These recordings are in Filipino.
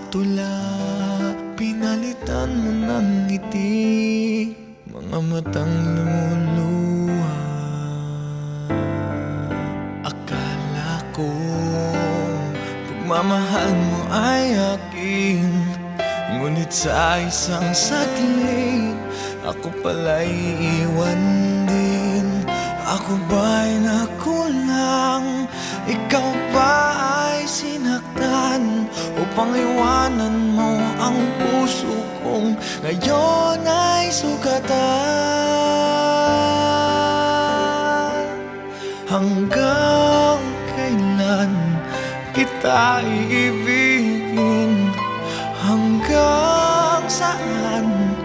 tula, pinalitan mo ng ngiti, mga matang lumuluha. Akala ko pagmamahal mo ay akin, ngunit sa isang saglit ako pala'y iwan din. Ako ba'y nakulang? Ikaw ba ay sinaktan upang iwanan mo ang puso kong ngayon ay sugatan? Hanggang kailan kita iibigin? Hanggang saan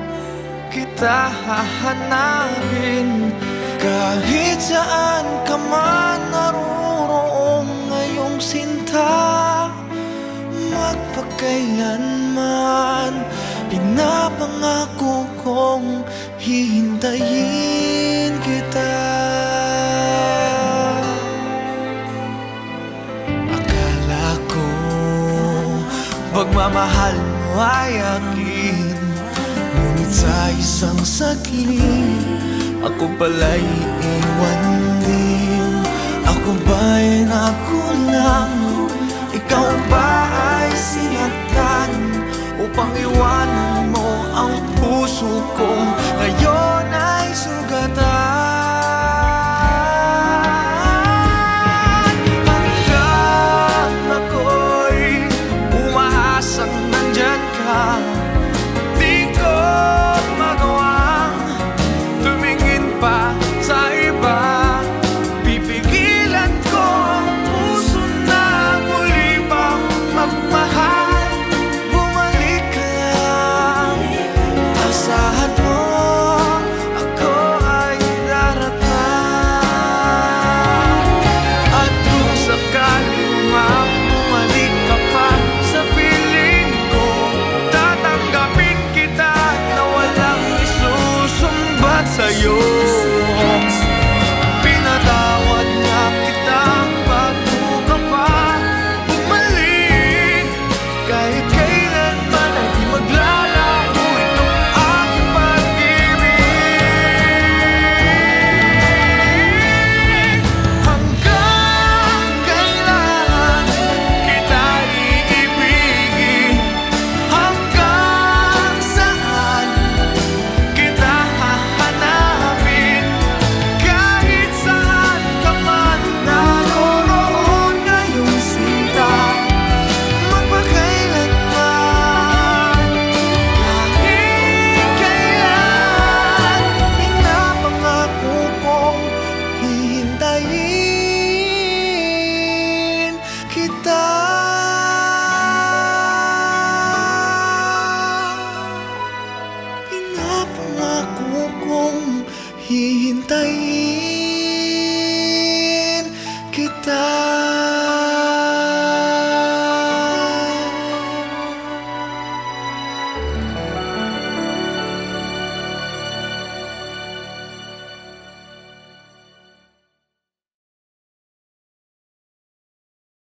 kita hahanapin? Kahit saan ka man naroroong ngayong sinta, magpakailanman pinapangako kong hihintayin kita. Akala ko pagmamahal mo ay akin, ngunit sa isang saglit ako pala'y iwan din. Ako ba'y nakulang? Ikaw ba